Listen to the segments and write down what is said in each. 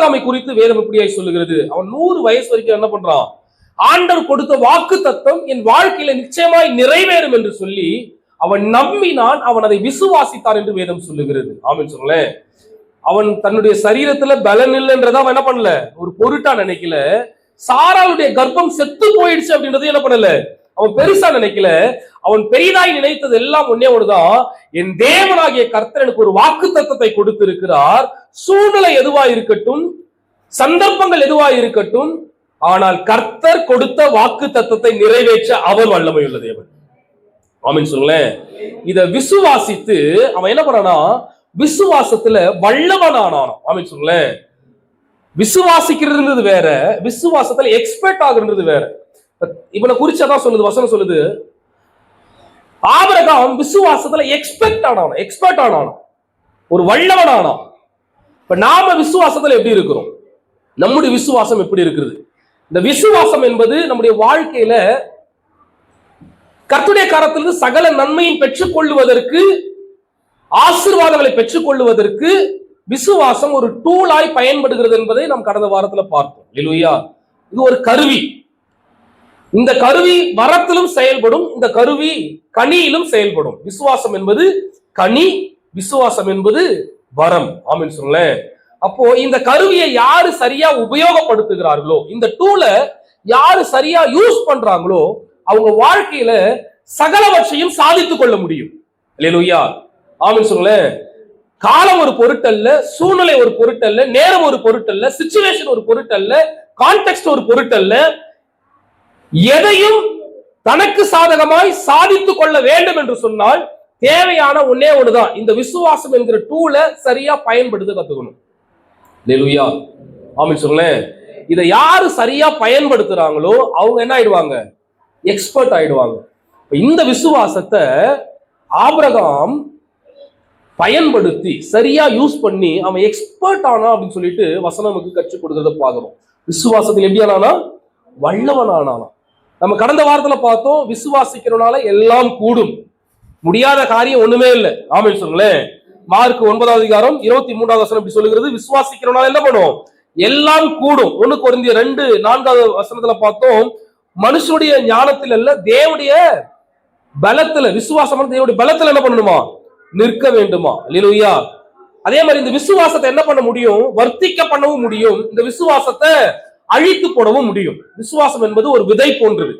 ஆபிரகாமை குறித்து வேதம் எப்படியாய் சொல்லுகிறது? அவன் 100 வயசு வரைக்கும் என்ன பண்றான்? ஆண்டவர் கொடுத்த வாக்கு தத்தம் என் வாழ்க்கையில நிச்சயமாய் நிறைவேறும் என்று சொல்லி அவன் நம்பினான், அவன் அதை விசுவாசித்தான் என்று வேதம் சொல்லுகிறது. ஆமென் சொல்லுங்களேன். அவன் தன்னுடைய சரீரத்துல பலன் இல்லைன்றத அவன் என்ன பண்ணல, ஒரு பொருட்டா நினைக்கல. சாராளுடைய கர்ப்பம் செத்து போயிடுச்சு அப்படின்றது என்ன பண்ணல, அவன் பெருசா நினைக்கல. அவன் பெரிதாய் நினைத்தது எல்லாம் ஒன்னே ஒண்ணுதான், என் தேவனாகிய கர்த்தர் எனக்கு ஒரு வாக்கு தத்தத்தை கொடுத்து இருக்கிறார். சூழ்நிலை எதுவா இருக்கட்டும், சந்தர்ப்பங்கள் எதுவா இருக்கட்டும், ஆனால் கர்த்தர் கொடுத்த வாக்கு தத்தத்தை நிறைவேற்ற அவர் வல்லமை உள்ள தேவன். ஆமென் சொல்லுங்களேன். இத விசுவாசித்து அவன் என்ன பண்ணானா, விசுவாசத்துல வல்லவனானான். ஆமென் சொல்லுங்களேன். விசுவாசிக்கிறது வேற, விசுவாசத்துல எக்ஸ்பர்ட் ஆகுறது வேற. இவனை குறிச்சதான் சொல்லுது வசனம், சொல்லுது ஆபிரகாம் விசுவாசத்துல எக்ஸ்பர்ட் ஆனான், ஒரு வல்லவன் ஆனான். இப்ப நாம விசுவாசத்துல எப்படி இருக்கிறோம்? நம்முடைய விசுவாசம் எப்படி இருக்கிறது? இந்த விசுவாசம் என்பது நம்முடைய வாழ்க்கையில கர்த்தருடைய கரத்திலிருந்து சகல நன்மையும் பெற்றுக் கொள்வதற்கு, ஆசீர்வாதங்களை பெற்றுக் கொள்வதற்கு விசுவாசம் ஒரு டூலாய் பயன்படுகிறது என்பதை நாம் கடந்த வாரத்துல பார்த்தோம். இல்லையா? இது ஒரு கருவி. இந்த கருவி வரத்திலும் செயல்படும், இந்த கருவி கனியிலும் செயல்படும். விசுவாசம் என்பது கனி, விசுவாசம் என்பது வரம். ஆமென் சொல்லுங்களேன். அப்போ இந்த கருவியை யாரு சரியா உபயோகப்படுத்துகிறார்களோ, இந்த டூலை யாரு சரியா யூஸ் பண்றாங்களோ, அவங்க வாழ்க்கையில சகலவற்றையும் சாதித்துக் கொள்ள முடியும். அல்லேலூயா. ஆமென் சொல்லுங்களேன். காலம் ஒரு பொருட்டல்ல, சூழ்நிலை ஒரு பொருட்டல்ல, நேரம் ஒரு பொருட்டல்ல, சிச்சுவேஷன் ஒரு பொருட்டல்ல, கான்டெக்ஸ்ட் ஒரு பொருட்டல்ல. எதையும் தனக்கு சாதகமாய் சாதித்துக் கொள்ள வேண்டும் என்று சொன்னால் தேவையான ஒன்னே ஒண்ணுதான், இந்த விசுவாசம் என்கிற டூலை சரியா பயன்படுத்த கத்துக்கணும். அல்லேலூயா. ஆமென் சொல்லுங்களேன். இதை யாரு சரியா பயன்படுத்துறாங்களோ அவங்க என்ன ஆயிடுவாங்க, எக்ஸ்பர்ட் ஆயிடுவாங்க. இந்த விசுவாசத்தை ஆபிரகாம் பயன்படுத்தி சரியா யூஸ் பண்ணி அவன் எக்ஸ்பர்ட் ஆனா அப்படின்னு சொல்லிட்டு வசனம் நமக்கு கற்றுக் கொடுக்கறத பாக்குறோம். விசுவாசத்தில் எப்படி ஆனானா, வல்லவன் ஆனானா. நம்ம கடந்த வாரத்துல பார்த்தோம், விசுவாசிக்கிறனால எல்லாம் கூடும், முடியாத காரியம் ஒண்ணுமே இல்லை. ஆமென் சொல்லுங்களேன். மார்க் 9வது அதிகாரம் 23வது வசனம் இப்படி சொல்லுகிறது, விசுவாசிக்கிறனால என்ன பண்ணும், எல்லாம் கூடும். 1 கொரிந்தியர் 2:4வது வசனத்துல பார்த்தோம், மனுஷனுடைய ஞானத்தில் அல்ல தேவனுடைய பலத்துல, விசுவாசம் தேவனுடைய பலத்துல என்ன பண்ணணுமா, நிற்க வேண்டுமா. அல்லேலூயா. அதே மாதிரி இந்த விசுவாசத்தை என்ன பண்ண முடியும், வர்த்திக்க பண்ணவும் முடியும், இந்த விசுவாசத்தை அழித்து போடவும் முடியும். விசுவாசம் என்பது ஒரு விதை போன்றது.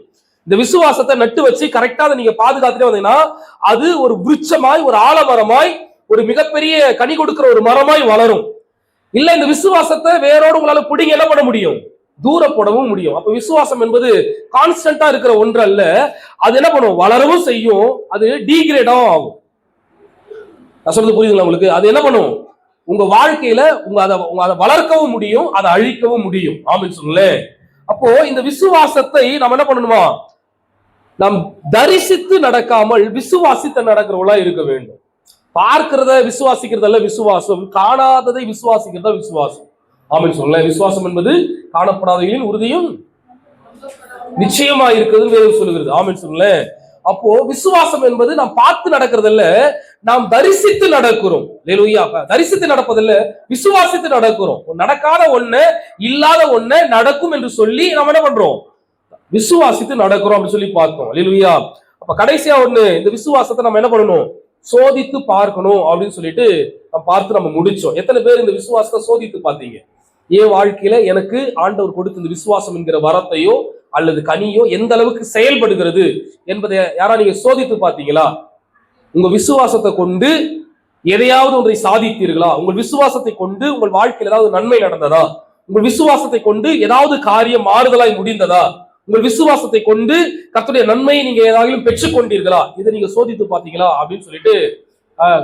இந்த விசுவாசத்தை நட்டு வச்சு கரெக்டா நீங்க பாதுகாத்துட்டே வந்தீங்கன்னா அது ஒரு விருட்சமாய், ஒரு ஆலமரமாய், ஒரு மிகப்பெரிய கனி கொடுக்கிற ஒரு மரமாய் வளரும். இல்ல இந்த விசுவாசத்தை வேரோடு உங்களால பிடிங்க என்ன பண்ண முடியும், தூர போடவும் முடியும். அப்ப விசுவாசம் என்பது கான்ஸ்டன்டா இருக்கிற ஒன்று அல்ல. அது என்ன பண்ணும், வளரவும் செய்யும், அது டீகிரேடாவும் ஆகும். நான் சொல்றது புரியுதுங்களா உங்களுக்கு? அது என்ன பண்ணும், உங்க வாழ்க்கையில அதை வளர்க்கவும் முடியும், அதை அழிக்கவும் முடியும். ஆமென் சொல்லுங்களேன். அப்போ இந்த விசுவாசத்தை நம்ம என்ன பண்ணணுமா, நாம் தரிசித்து நடக்காமல் விசுவாசித்து நடக்கிறவளா இருக்க வேண்டும். பார்க்கிறத விசுவாசிக்கிறதல்ல விசுவாசம், காணாததை விசுவாசிக்கிறதா விசுவாசம். ஆமென் சொல்லுங்களேன். விசுவாசம் என்பது காணப்படாதவைகளின் உறுதியும் நிச்சயமா இருக்கிறது சொல்லுகிறது. ஆமென் சொல்லுங்களேன். அப்போ விசுவாசம் என்பது நாம் பார்த்து நடக்கிறதில்ல, நாம் தரிசித்து நடக்கிறோம். அல்லேலூயா. தரிசித்து நடப்பதில்ல, விசுவாசித்து நடக்கிறோம். நடக்காத ஒண்ணு, இல்லாத ஒண்ணு நடக்கும் என்று சொல்லி நம்ம என்ன பண்றோம், விசுவாசித்து நடக்கிறோம் அப்படின்னு சொல்லி பார்த்தோம். அல்லேலூயா. அப்ப கடைசியா ஒண்ணு, இந்த விசுவாசத்தை நம்ம என்ன பண்ணணும், சோதித்து பார்க்கணும் அப்படின்னு சொல்லிட்டு நம்ம பார்த்து நம்ம முடிச்சோம். எத்தனை பேர் இந்த விசுவாசத்தை சோதித்து பார்த்தீங்க? என் வாழ்க்கையில எனக்கு ஆண்டவர் கொடுத்த இந்த விசுவாசம் என்கிற வரத்தையோ அல்லது கனியோ எந்த அளவுக்கு செயல்படுகிறது என்பதை யாரா நீங்க சோதித்து பார்த்தீங்களா? உங்க விசுவாசத்தை கொண்டு எதையாவது ஒன்றை சாதித்தீர்களா? உங்கள் விசுவாசத்தை கொண்டு உங்கள் வாழ்க்கையில் ஏதாவது நன்மை நடந்ததா? உங்கள் விசுவாசத்தை கொண்டு ஏதாவது காரியம் மாறுதலாய் முடிந்ததா? உங்கள் விசுவாசத்தை கொண்டு கர்த்தருடைய நன்மையை நீங்க ஏதாவது பெற்றுக் கொண்டீர்களா? இதை நீங்க சோதித்து பார்த்தீங்களா அப்படின்னு சொல்லிட்டு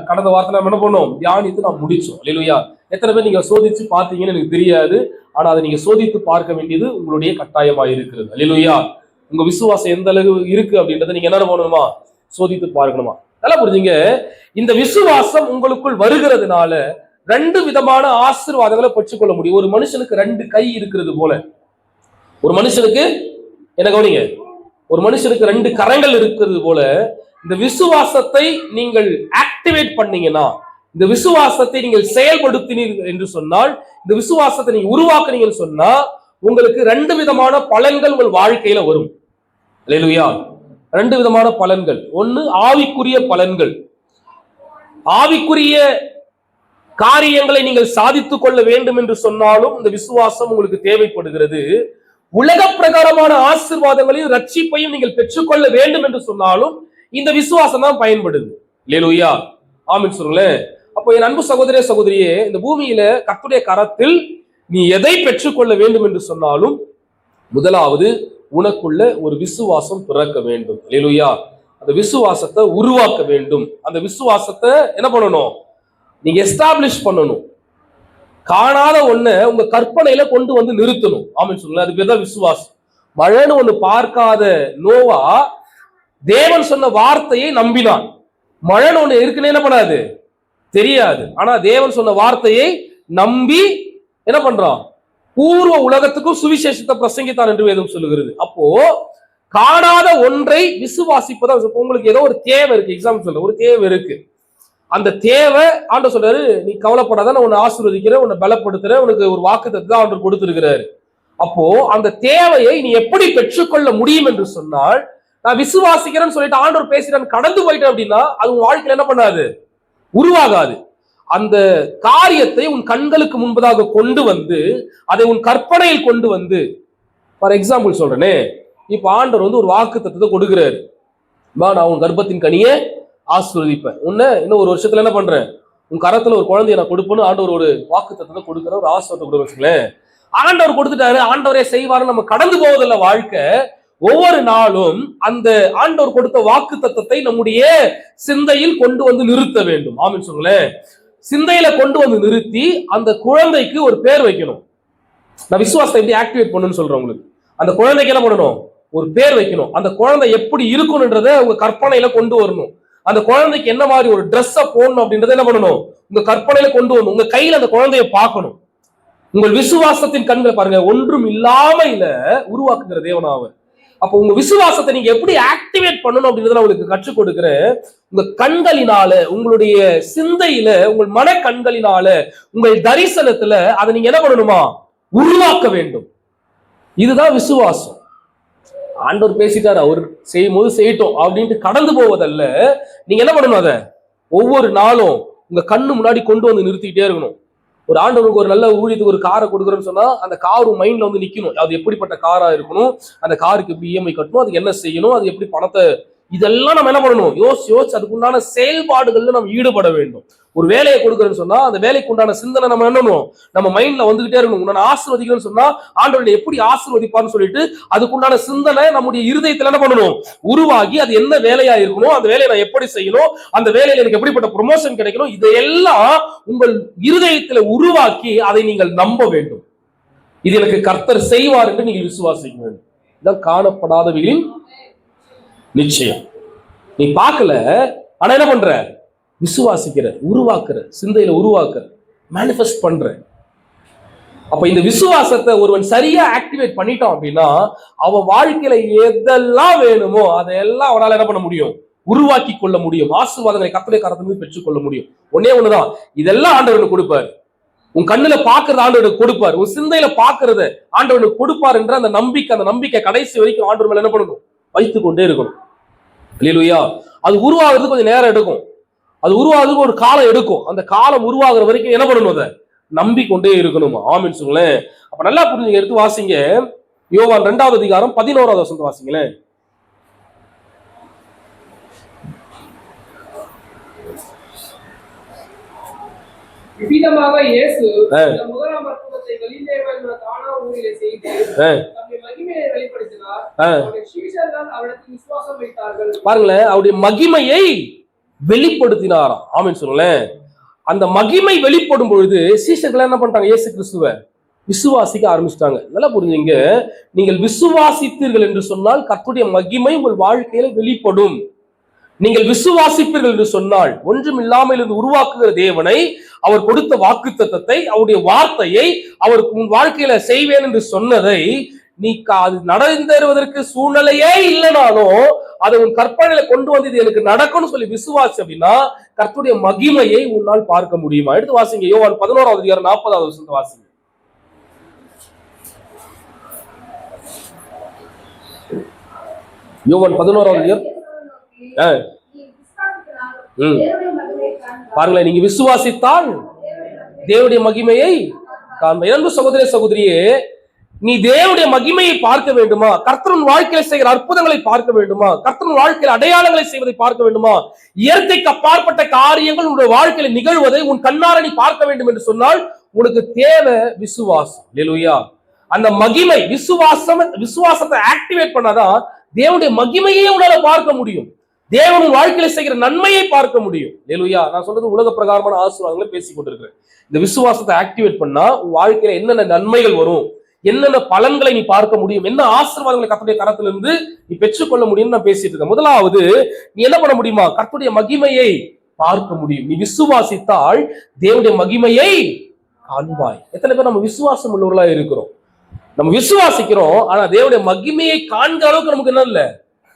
கடந்த வாரத்தை நம்ம என்ன பண்ணோம், தியானித்து நாம் முடிச்சோம். அல்லேலூயா. எத்தனை பேர் நீங்க சோதிச்சு பார்த்தீங்கன்னு எனக்கு தெரியாது, ஆனா அதை நீங்க சோதித்து பார்க்க வேண்டியது உங்களுடைய கட்டாயமாக இருக்கிறது. அல்லேலூயா. உங்க விசுவாசம் எந்த அளவு இருக்கு அப்படின்றத நீங்க என்ன பண்ணணுமா, சோதித்து பார்க்கணுமா. நல்லா புரிஞ்சுங்க. இந்த விசுவாசம் உங்களுக்குள் வருகிறதுனால 2 விதமான ஆசீர்வாதங்களை பெற்றுக்கொள்ள முடியும். ஒரு மனுஷனுக்கு 2 கை இருக்கிறது போல, ஒரு மனுஷனுக்கு என்ன கவனிங்க, ஒரு மனுஷனுக்கு 2 கரங்கள் இருக்கிறது போல, இந்த விசுவாசத்தை நீங்கள் ஆக்டிவேட் பண்ணீங்கன்னா, இந்த விசுவாசத்தை நீங்கள் செயல்படுத்தினீர்கள் என்று சொன்னால், இந்த விசுவாசத்தை நீங்க உருவாக்குனீங்கன்னு சொன்னா, உங்களுக்கு 2 விதமான பலன்கள் உங்கள் வாழ்க்கையில வரும். அல்லேலூயா. 2 விதமான பலன்கள். ஒன்னு ஆவிக்குரிய பலன்கள். ஆவிக்குரிய காரியங்களை நீங்கள் சாதித்துக் கொள்ள வேண்டும் என்று சொன்னாலும் இந்த விசுவாசம் உங்களுக்கு தேவைப்படுகிறது. உலக பிரகாரமான ஆசீர்வாதங்களையும் ரட்சிப்பையும் நீங்கள் பெற்றுக்கொள்ள வேண்டும் என்று சொன்னாலும் இந்த விசுவாசம் தான் பயன்படுது. அல்லேலூயா. ஆமென் சொல்லுங்களேன். அப்போ என் அன்பு சகோதரே சகோதரியே, இந்த பூமியில கர்த்தருடைய கரத்தில் நீ எதை பெற்றுக்கொள்ள வேண்டும் என்று சொன்னாலும் முதலாவது உனக்குள்ள ஒரு விசுவாசம் பிறக்க வேண்டும். அல்லேலூயா. அந்த விசுவாசத்தை உருவாக்க வேண்டும். அந்த விசுவாசத்தை என்ன பண்ணணும்? நீங்க எஸ்டாப்ளிஷ் பண்ணணும். காணாத ஒண்ண உங்க கற்பனையில கொண்டு வந்து நிறுத்தணும். ஆமென் சொல்லுங்க. அது பேர் தான் விசுவாசம். மழைன்னு ஒண்ணு பார்க்காத நோவா தேவன் சொன்ன வார்த்தையை நம்பினான். மழைன்னு ஒண்ணு இருக்குன்னு என்ன பண்ணாது, தெரியாது. ஆனா தேவன் சொன்ன வார்த்தையை நம்பி என்ன பண்றான்? பூர்வ உலகத்துக்கும் சுவிசேஷத்தை பிரசங்கித்தான் என்று வேதம் சொல்லுகிறது. அப்போ காணாத ஒன்றை விசுவாசிப்பதா. உங்களுக்கு ஏதோ ஒரு தேவை இருக்கு, எக்ஸாம்பிள் சொல்ல ஒரு தேவை இருக்கு. அந்த தேவை ஆண்டவர் சொல்றாரு, நீ கவலைப்படாத, நான் உன்னை ஆசீர்வதிக்கிறேன், உன்னை பலப்படுத்துறேன், உனக்கு ஒரு வாக்குத்தத்தத்தை தான் ஆண்டவர் கொடுத்திருக்கிறாரு. அப்போ அந்த தேவையை நீ எப்படி பெற்றுக்கொள்ள முடியும் என்று சொன்னால், நான் விசுவாசிக்கிறேன்னு சொல்லிட்டு ஆண்டவர் பேசுறேன் கடந்து போயிட்டேன் அப்படின்னா அது உன் வாழ்க்கையில என்ன பண்ணாது, உருவாகாது. அந்த காரியத்தை உன் கண்களுக்கு முன்பதாக கொண்டு வந்து அதை உன் கற்பனையில் கொண்டு வந்து, ஃபார் எக்ஸாம்பிள் சொல்றேனே, இப்ப ஆண்டவர் வந்து ஒரு வாக்குத்தத்தத்தை கொடுக்கிறாரு. நான் உன் கர்ப்பத்தின் கனியை ஆசீர்வதிப்பேன், உன்னை இன்னும் ஒரு வருஷத்துல என்ன பண்றேன், உன் கரத்துல ஒரு குழந்தைய நான் கொடுப்பேன்னு ஆண்டவர் ஒரு வாக்குத்தத்தத்தை கொடுக்கிற, ஒரு ஆசீர்வாதத்தை கொடுக்க வச்சுங்களேன். ஆண்டவர் கொடுத்துட்டாரு, ஆண்டவரே செய்வாரு, நம்ம கடந்து போவதில்லை வாழ்க்கை. ஒவ்வொரு நாளும் அந்த ஆண்டவர் கொடுத்த வாக்குத்தத்தத்தை நம்முடைய சிந்தையில் கொண்டு வந்து நிறுத்த வேண்டும். ஆமென் சொல்லுங்களேன். சிந்தையில கொண்டு வந்து நிறுத்தி அந்த குழந்தைக்கு ஒரு பேர் வைக்கணும். நான் விசுவாசத்தை எப்படி ஆக்டிவேட் பண்ணணும்னு சொல்றேன் உங்களுக்கு. அந்த குழந்தைக்கு என்ன பண்ணணும், ஒரு பேர் வைக்கணும். அந்த குழந்தை எப்படி இருக்கணும்ன்றத உங்க கற்பனையில கொண்டு வரணும். அந்த குழந்தைக்கு என்ன மாதிரி ஒரு ட்ரெஸ்ஸை போடணும் அப்படின்றத என்ன பண்ணணும், உங்க கற்பனையில கொண்டு வரணும். உங்க கையில அந்த குழந்தைய பார்க்கணும். உங்கள் விசுவாசத்தின் கண்களை பாருங்க, ஒன்றும் இல்லாம இல்ல உருவாக்குகிற தேவனாவர். அப்போ உங்க விசுவாசத்தை நீங்க எப்படி ஆக்டிவேட் பண்ணணும் அப்படின்றத உங்களுக்கு கற்றுக் கொடுக்கிறேன். உங்க கண்களினால, உங்களுடைய சிந்தையில, உங்கள் மன கண்களினால, உங்கள் தரிசனத்துல அதை நீங்க என்ன பண்ணணுமா, உருவாக்க வேண்டும். இதுதான் விசுவாசம். ஆண்டவர் பேசிட்டார், அவர் செய்யும் போது செய்யட்டும் அப்படின்ட்டு கடந்து போவதல்ல. நீங்க என்ன பண்ணணும், அதை ஒவ்வொரு நாளும் உங்க கண்ணு முன்னாடி கொண்டு வந்து நிறுத்திக்கிட்டே இருக்கணும். ஒரு ஆண்டவருக்கு ஒரு நல்ல ஊழியத்துக்கு ஒரு காரை கொடுக்குறேன்னு சொன்னா அந்த கார் மைண்ட்ல வந்து நிக்கணும். அது எப்படிப்பட்ட காரா இருக்கணும், அந்த காருக்கு எப்படி இஎம்ஐ கட்டணும், அதுக்கு என்ன செய்யணும், அது எப்படி பணத்தை, இதெல்லாம் நம்ம என்ன பண்ணணும், யோசிச்சு அதுக்குண்டான செயல்பாடுகள்ல நம்ம ஈடுபட வேண்டும். ஒரு வேலையை கொடுக்குறேன்னு சொன்னா அந்த வேலைக்கு உண்டான சிந்தனை நம்ம என்னணும், நம்ம மைண்ட்ல வந்துகிட்டே இருக்கணும். உன்னை ஆசீர்வதிக்கணும்னு சொன்னா ஆண்டவரை எப்படி ஆசீர்வதிப்பான்னு சொல்லிட்டு அதுக்குண்டான சிந்தனை நம்முடைய இருதயத்துல என்ன பண்ணணும், உருவாகி அது என்ன வேலையா இருக்கணும், அந்த வேலையை நான் எப்படி செய்யணும், அந்த வேலையில எனக்கு எப்படிப்பட்ட ப்ரொமோஷன் கிடைக்கணும், இதையெல்லாம் உங்கள் இருதயத்துல உருவாக்கி அதை நீங்கள் நம்ப வேண்டும். இது எனக்கு கர்த்தர் செய்வார் என்று நீங்கள் விசுவாசிக்க வேண்டும். இதான் காணப்படாதவைகளின் நிச்சயம். நீ பார்க்கல, ஆனா என்ன பண்ற, விசுவாசிக்கிற, உருவாக்குற, சிந்தையில உருவாக்குற, மேனிஃபெஸ்ட் பண்ற. அப்ப இந்த விசுவாசத்தை ஒருவன் சரியா ஆக்டிவேட் பண்ணிட்டான் அப்படின்னா அவன் வாழ்க்கையில எதெல்லாம் வேணுமோ அதையெல்லாம் அவனால என்ன பண்ண முடியும், உருவாக்கி கொள்ள முடியும். ஆசீர்வாதங்களை கர்த்தருடைய கரத்திலிருந்து பெற்றுக்கொள்ள முடியும். ஒன்னே ஒண்ணுதான், இதெல்லாம் ஆண்டவனுக்கு கொடுப்பாரு. உன் கண்ணுல பாக்குறது ஆண்டவனுக்கு கொடுப்பார், உன் சிந்தையில பாக்குறத ஆண்டவனுக்கு கொடுப்பார் என்ற அந்த நம்பிக்கை கடைசி வரைக்கும் ஆண்டவர் மேல என்ன பண்ணணும், வைத்து கொண்டே இருக்கணும். அல்லேலூயா. அது உருவாகிறதுக்கு கொஞ்சம் நேரம் எடுக்கும், அது உருவாகிறதுக்கு ஒரு காலம் எடுக்கும். அந்த காலம் உருவாகிற வரைக்கும் என்ன பண்ணணும், அதை நம்பிக்கொண்டே இருக்கணும். ஆமென் சொல்லுங்களேன். அப்ப நல்லா புரிஞ்சுங்க, எடுத்து வாசிங்க. யோவான் 2வது அதிகாரம் 11வது வசனத்தை வாசிங்களேன். விதமாக இயேசு முதலாம் அற்புதத்தை கலிலேயாவில் உள்ள கானா ஊரிலே செய்து தம்முடைய மகிமையை வெளிப்படுத்தினார். அவருடைய சீஷர்கள் அவரிடத்தில் விசுவாசம் வைத்தார்கள். பாருங்களேன், அவருடைய மகிமையை வெளிப்படுத்தினாராம். ஆமென் சொல்லுங்களேன். அந்த மகிமை வெளிப்படும் பொழுது சீஷர்கள் என்ன பண்றாங்க, இயேசு கிறிஸ்துவை விசுவாசிக்க ஆரம்பிச்சிட்டாங்க. நல்லா புரிஞ்சுங்க, நீங்கள் விசுவாசித்தீர்கள் என்று சொன்னால் கர்த்தருடைய மகிமை உங்கள் வாழ்க்கையில வெளிப்படும். நீங்கள் விசுவாசிப்பீர்கள் என்று சொன்னால் ஒன்றும் இல்லாமல் இருந்து உருவாக்குகிற தேவனை, அவர் கொடுத்த வாக்குத்தத்தத்தை, அவருடைய வார்த்தையை, அவர் உன் வாழ்க்கையில செய்வேன் என்று சொன்னதை நீ அது நடந்தேறுவதற்கு சூழ்நிலையே இல்லைனாலும் அதை உன் கற்பனையில கொண்டு வந்து இது எனக்கு நடக்கும்னு சொல்லி விசுவாசி அப்படின்னா கர்த்தருடைய மகிமையை உன்னால் பார்க்க முடியுமா? எடுத்து வாசிங்க யோவான் 11வது அதிகாரம் 40வது வசனத்தை வாசிங்க. யோவான் 11வது அதிகாரம். பாருங்களேன், நீங்க விசுவாசித்தால் தேவனுடைய மகிமையை காண்ப. அன்பு சகோதர சகோதரியே, நீ தேவனுடைய மகிமையை பார்க்க வேண்டுமா? கர்த்தரின் வாழ்க்கையில செய்கிற அற்புதங்களை பார்க்க வேண்டுமா? கர்த்தரின் வாழ்க்கையில் அடையாளங்களை செய்வதை பார்க்க வேண்டுமா? இயற்கைக்கு அப்பாற்பட்ட காரியங்கள் உன்னுடைய வாழ்க்கையில நிகழ்வதை உன் கண்ணார நீ பார்க்க வேண்டும் என்று சொன்னால் உனக்கு தேவை விசுவாசம். அல்லேலூயா. அந்த மகிமை விசுவாசத்தை ஆக்டிவேட் பண்ணாதான் தேவனுடைய மகிமையே உன்னால பார்க்க முடியும். தேவனுடைய வாழ்க்கையில செய்கிற நன்மையை பார்க்க முடியும். அல்லேலூயா. நான் சொல்றது உலக பிரகாரமான ஆசீர்வாதங்களை பேசிக் கொண்டிருக்கிறேன். இந்த விசுவாசத்தை ஆக்டிவேட் பண்ணா உன் வாழ்க்கையில என்னென்ன நன்மைகள் வரும், என்னென்ன பலன்களை நீ பார்க்க முடியும், என்ன ஆசீர்வாதங்களை கர்த்தருடைய கரத்திலிருந்து நீ பெற்றுக்கொள்ள முடியும் நான் பேசிட்டு இருக்கேன். முதலாவது, நீ என்ன பண்ண முடியுமா? கர்த்தருடைய மகிமையை பார்க்க முடியும். நீ விசுவாசித்தால் தேவனுடைய மகிமையை காண்பாய். எத்தனை பேர் நம்ம விசுவாசம் உள்ளவர்களா இருக்கிறோம்? நம்ம விசுவாசிக்கிறோம், ஆனா தேவனுடைய மகிமையை காண்கிற அளவுக்கு நமக்கு என்ன இல்ல,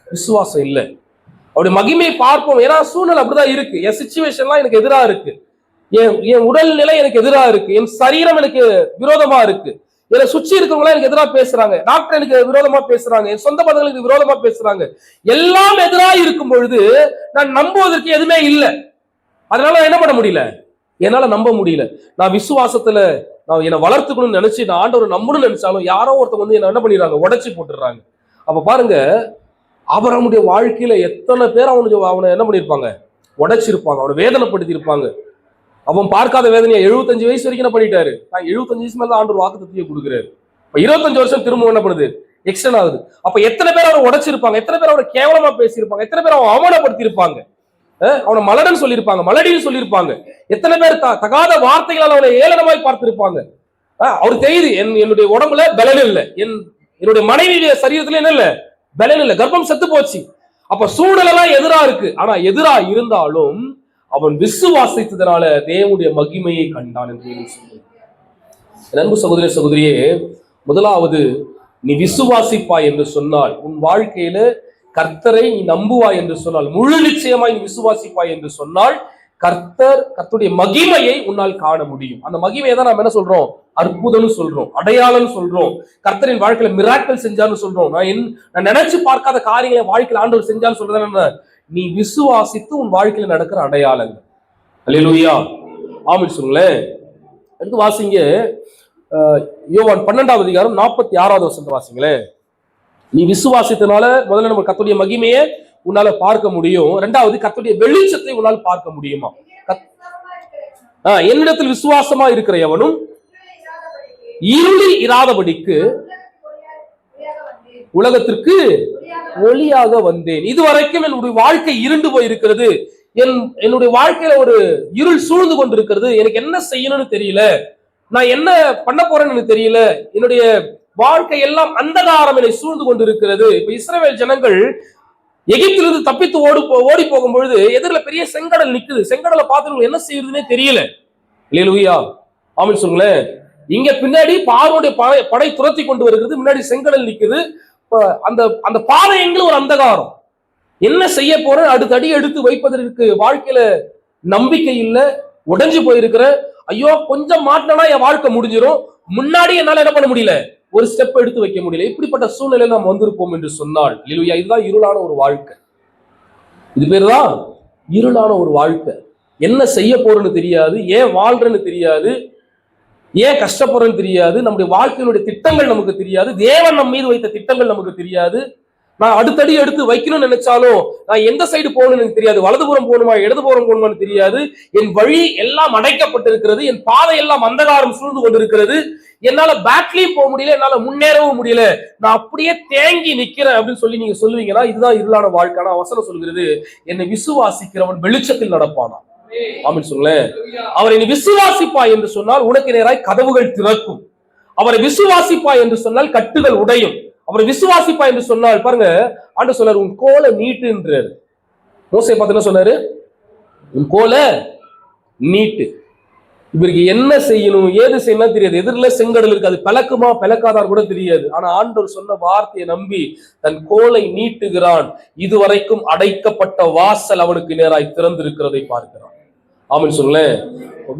விசுவாசம் இல்லை. அவருடைய மகிமையை பார்ப்போம். ஏன்னா சூழ்நிலை அப்படிதான் இருக்கு. என் சிச்சுவேஷன்லாம் எனக்கு எதிராக இருக்கு, என் உடல்நிலை எனக்கு எதிராக இருக்கு, என் சரீரம் எனக்கு விரோதமா இருக்கு, என்னை சுற்றி இருக்கிறவங்களா எனக்கு எதிராக பேசுறாங்க, டாக்டர் எனக்கு விரோதமா பேசுறாங்க, என் சொந்த பந்தங்களுக்கு விரோதமா பேசுறாங்க. எல்லாம் எதிராக இருக்கும் பொழுது நான் நம்புவதற்கு எதுவுமே இல்லை. அதனால என்ன பண்ண முடியல, என்னால நம்ப முடியல. நான் விசுவாசத்துல நான் என்னை வளர்த்துக்கணும்னு நினைச்சு நான் ஆண்டவரை நம்பணும்னு நினைச்சாலும் யாரோ ஒருத்தவங்க வந்து என்ன பண்ணிடுறாங்க, உடைச்சு போட்டுடுறாங்க. அப்ப பாருங்க, அவனுடைய வாழ்க்கையில எத்தனை பேர் அவனை என்ன பண்ணிருப்பாங்க, உடைச்சிருப்பாங்க, அவனை வேதனைப்படுத்தி இருப்பாங்க. அவன் பார்க்காத வேதனையை 75 வயசு வரைக்கும் என்ன பண்ணிட்டாரு. நான் 75 வயசு மேல ஆண்டவர் வாக்குத்தத்தத்தை கொடுக்குறாரு. இப்ப 25 வருஷம் திரும்ப என்ன பண்ணுது, எக்ஸ்டன் ஆகுது. அப்ப எத்தனை பேர் அவரை உடைச்சிருப்பாங்க, எத்தனை பேர் அவரை கேவலமா பேசியிருப்பாங்க, எத்தனை பேர் அவன் அவமானப்படுத்தி இருப்பாங்க, அவனை மலடன் சொல்லியிருப்பாங்க, மலடின்னு சொல்லியிருப்பாங்க, எத்தனை பேர் தகாத வார்த்தைகளால் அவனை ஏளனமாய் பார்த்திருப்பாங்க. அவருக்கு தெரியுது என்னுடைய உடம்புல பலன் இல்லை, என்னுடைய மனைவியுடைய சரீரத்துல என்ன இல்ல, பலன் இல்லை, கர்ப்பம் செத்து போச்சு. அப்ப சூழலெல்லாம் எதிரா இருக்கு. ஆனா எதிரா இருந்தாலும் அவன் விசுவாசித்ததனால தேவனுடைய மகிமையை கண்டான் என்று சொல்லுவார். அன்பு சகோதர சகோதரியே, முதலாவது நீ விசுவாசிப்பாய் என்று சொன்னால், உன் வாழ்க்கையில கர்த்தரை நீ நம்புவாய் என்று சொன்னால், முழு நிச்சயமாய் நீ விசுவாசிப்பாய் என்று சொன்னால் கர்த்தருடைய மகிமையை உன்னால் காண முடியும். அந்த மகிமையை தான் நாம் என்ன சொல்றோம், அற்புதம்னு சொல்றோம், அடையாளம் சொல்றோம், கர்த்தரின் வாழ்க்கையில மிராக்கிள் செஞ்சான்னு சொல்றோம். நான் நினைச்சு பார்க்காத காரியங்களை வாழ்க்கையில் ஆண்டவர் செஞ்சான்னு சொல்றது என்ன, நீ விசுவாசித்து உன் வாழ்க்கையில நடக்கிற அடையாளங்கள். அல்லேலூயா, ஆமென் சொல்லுங்களேன். அடுத்து வாசிங்க யோவான் 12வது அதிகாரம் 46வது வசனத்தை வாசிங்களேன். நீ விசுவாசித்தனால முதல்ல நம்ம கர்த்தருடைய மகிமையை உன்னால பார்க்க முடியும். இரண்டாவது, கர்த்தருடைய வெளிச்சத்தை உன்னால் பார்க்க முடியுமா? என்னிடத்தில் விசுவாசமா இருக்கிற எவனும் இருளில் இராதபடிக்கு உலகத்திற்கு ஒளியாக வந்தேன். இதுவரைக்கும் என்னுடைய வாழ்க்கை இருண்டு போய் இருக்கிறது, என்னுடைய வாழ்க்கையில ஒரு இருள் சூழ்ந்து கொண்டிருக்கிறது, எனக்கு என்ன செய்யணும்னு தெரியல, நான் என்ன பண்ண போறேன்னு தெரியல, என்னுடைய வாழ்க்கை எல்லாம் அந்தகாரம் என்னை சூழ்ந்து கொண்டிருக்கிறது. இப்ப இஸ்ரவேல் ஜனங்கள் எகிப்திலிருந்து தப்பித்து ஓடி போகும் பொழுது எதிரில பெரிய செங்கடல் நிக்குது. செங்கடலை பார்த்து என்ன செய்யறதுன்னே தெரியல. அல்லேலூயா, ஆமென் சொல்லுங்களேன். இங்க பின்னாடி பார்வோனுடைய படை துரத்தி கொண்டு வருகிறது, முன்னாடி செங்கடல் நிக்குது. அந்த பாதை எங்களும் ஒரு அந்தகாரம். என்ன செய்ய போற, அடுத்த அடி எடுத்து வைப்பதற்கு வாழ்க்கையில நம்பிக்கை இல்லை, உடைஞ்சு போயிருக்கிற, ஐயோ கொஞ்சம் மாட்டினா என் வாழ்க்கை முடிஞ்சிடும், முன்னாடி என்னால என்ன பண்ண முடியல, ஒரு ஸ்டெப் எடுத்து வைக்க முடியல. இப்படிப்பட்ட சூழ்நிலையில நாம் வந்திருப்போம் என்று சொன்னால், இல்லையா, இதுதான் இருளான ஒரு வாழ்க்கை. இது பேர் தான் இருளான ஒரு வாழ்க்கை. என்ன செய்ய போறேன்னு தெரியாது, ஏன் வாழ்றேன்னு தெரியாது, ஏன் கஷ்டப்படுறேன்னு தெரியாது, நம்முடைய வாழ்க்கையினுடைய திட்டங்கள் நமக்கு தெரியாது, தேவன் நம் மீது வைத்த திட்டங்கள் நமக்கு தெரியாது. நான் அடுத்தடி எடுத்து வைக்கணும்னு நினைச்சாலும் நான் எந்த சைடு போகணும்னு எனக்கு தெரியாது, வலதுபுறம் போகணுமா இடதுபுறம் போகணுமான்னு தெரியாது. என் வழி எல்லாம் அடைக்கப்பட்டிருக்கிறது, என் பாதை எல்லாம் அந்தகாரம் சூழ்ந்து கொண்டிருக்கிறது, என்னால பேக்லயும் போக முடியல, என்னால முன்னேறவும் முடியல, நான் அப்படியே தேங்கி நிக்கிறேன் அப்படின்னு சொல்லி நீங்க சொல்லுவீங்கன்னா இதுதான் இருளான வாழ்க்கையான வசனம் சொல்கிறது. என்னை விசுவாசிக்கிறவன் வெளிச்சத்தில் நடப்பானா. ஆமென் சொல்லுங்களேன். அவரை நீ விசுவாசிப்பாய் என்று சொன்னால் உனக்கு நேராய் கதவுகள் திறக்கும். அவரை விசுவாசிப்பாய் என்று சொன்னால் கட்டுகள் உடையும். அவரை விசுவாசிப்பாய் என்று சொன்னால் பாருங்க, ஆண்டவர் சொன்னார், உன் கோலை நீட்டுன்றாரு. மோசே பார்த்து என்ன சொன்னாரு, உன் கோலை நீட்டு. இவருக்கு என்ன செய்யணும் ஏது செய்யணும் தெரியாது. எதிரில செங்கடல் இருக்கு, அது பிளக்குமா பிளக்காதான் கூட தெரியாது. ஆனா ஆண்டவர் சொன்ன வார்த்தையை நம்பி தன் கோலை நீட்டுகிறான். இதுவரைக்கும் அடைக்கப்பட்ட வாசல் அவனுக்கு நேராய் திறந்திருக்கிறதை பார்க்கிறான். ஆமென் சொல்லுங்களேன்.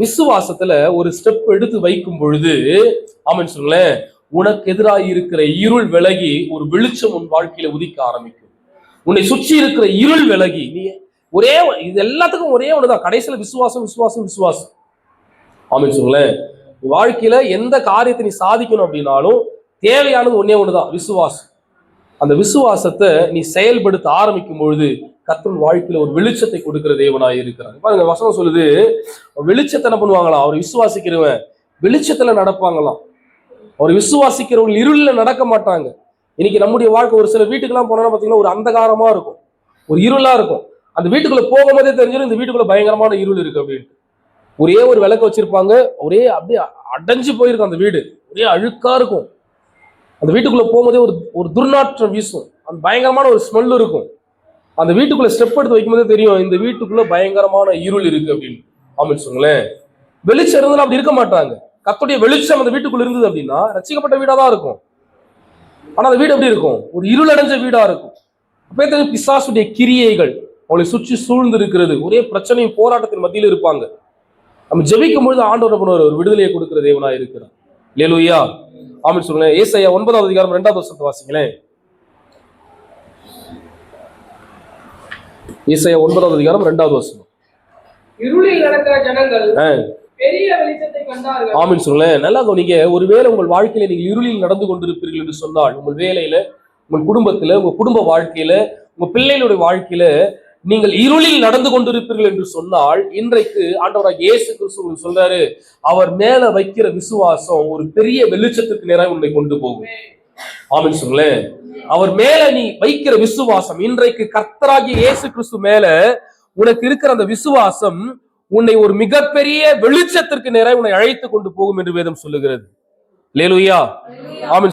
விசுவாசத்துல ஒரு ஸ்டெப் எடுத்து வைக்கும் பொழுது ஆமென் சொல்லுங்களேன், உனக்கு எதிராக இருக்கிற இருள் விலகி ஒரு வெளிச்சம் உன் வாழ்க்கையில உதிக்க ஆரம்பிக்கும். உன்னை சுற்றி இருக்கிற இருள் விலகி நீ ஒரே இது எல்லாத்துக்கும் ஒரே ஒண்ணுதான், கடைசியில விசுவாசம் விசுவாசம் விசுவாசம். ஆமென் சொல்லுங்களேன். வாழ்க்கையில எந்த காரியத்தை நீ சாதிக்கணும் அப்படின்னாலும் தேவையானது ஒன்னே ஒண்ணுதான், விசுவாசம். அந்த விசுவாசத்தை நீ செயல்படுத்த ஆரம்பிக்கும் பொழுது கர்த்தர் வாழ்க்கையில ஒரு வெளிச்சத்தை கொடுக்கிற தேவனாய் இருக்கிறார். பாருங்க, வசனம் சொல்லுது, வெளிச்சத்தை என்ன பண்ணுவாங்களாம், அவர் விசுவாசிக்கிறவன் வெளிச்சத்துல நடப்பாங்களாம். அவர் விசுவாசிக்கிறவங்க இருளில் நடக்க மாட்டாங்க. இன்னைக்கு நம்முடைய வாழ்க்கை ஒரு சில வீட்டுக்கெல்லாம் போனோம்னா பாத்தீங்கன்னா ஒரு அந்தகாரமா இருக்கும், ஒரு இருளா இருக்கும். அந்த வீட்டுக்குள்ள போகும்போதே தெரிஞ்சிடும் இந்த வீட்டுக்குள்ள பயங்கரமான இருள் இருக்கு அப்படின்ட்டு. ஒரே ஒரு விளக்கு வச்சிருப்பாங்க, ஒரே அப்படியே அடைஞ்சு போயிருக்கும் அந்த வீடு, ஒரே அழுக்கா இருக்கும். அந்த வீட்டுக்குள்ள போகும்போதே ஒரு துர்நாற்றம் வீசும், அந்த பயங்கரமான ஒரு ஸ்மெல் இருக்கும். அந்த வீட்டுக்குள்ள ஸ்டெப் எடுத்து வைக்கும்போதே தெரியும் இந்த வீட்டுக்குள்ள பயங்கரமான இருள் இருக்கு அப்படின்னு. ஆமென் சொல்லுங்களேன். வெளிச்சம் இருந்தாலும் அப்படி இருக்க மாட்டாங்க. கர்த்தருடைய வெளிச்சம் அந்த வீட்டுக்குள்ள இருந்தது அப்படின்னா ரட்சிக்கப்பட்ட வீடா தான் இருக்கும். ஆனா அந்த வீடு எப்படி இருக்கும், ஒரு இருள் அடைஞ்ச வீடா இருக்கும். அப்பே தெரியும் பிசாசுடைய கிரியைகள் அவளை சுற்றி சூழ்ந்து இருக்கிறது. ஒரே பிரச்சனையும் போராட்டத்தின் மத்தியில் இருப்பாங்க. நம்ம ஜெபிக்கும் பொழுது ஆண்டவர் பண்ணுவார், ஒரு விடுதலையை கொடுக்கிற தேவனா இருக்கிறார். அல்லேலூயா. ஆமென் சொல்லுங்க. ஏசாயா 9வது அதிகாரம் 2வது வசனத்தை வாசிங்களேன். ஏசாயா 9வது அதிகாரம் 2வது வசனம். இருளில் நடக்கிற ஜனங்கள் பெரிய வெளிச்சத்தை கண்டார்கள். ஆமென் சொல்லுங்க. நல்லா கவனிங்க. ஒருவேளை உங்கள் வாழ்க்கையில நீங்கள் இருளில் நடந்து கொண்டிருப்பீர்கள் என்று சொன்னால், உங்கள் வேலையில, உங்கள் குடும்பத்துல, உங்க குடும்ப வாழ்க்கையில, உங்க பிள்ளைகளுடைய வாழ்க்கையில நீங்கள் இருளில் நடந்து கொண்டிருப்பீர்கள் என்று சொன்னால், இன்றைக்கு ஆண்டவராகிய இயேசு கிறிஸ்து உங்களுக்கு சொல்றாரு, அவர் மேல வைக்கிற விசுவாசம் ஒரு பெரிய வெளிச்சத்துக்கு நேராக உன்னை கொண்டு போகும். ஆமென் சொல்லுங்களேன். அவர் மேல நீ வைக்கிற விசுவாசம், இன்றைக்கு கர்த்தராகிய இயேசு கிறிஸ்து மேல உனக்கு இருக்கிற அந்த விசுவாசம் உன்னை ஒரு மிகப்பெரிய வெளிச்சத்திற்கு நேராக உன்னை அழைத்து கொண்டு போகும் என்று வேதம் சொல்லுகிறது. அல்லேலூயா. ஆமென்.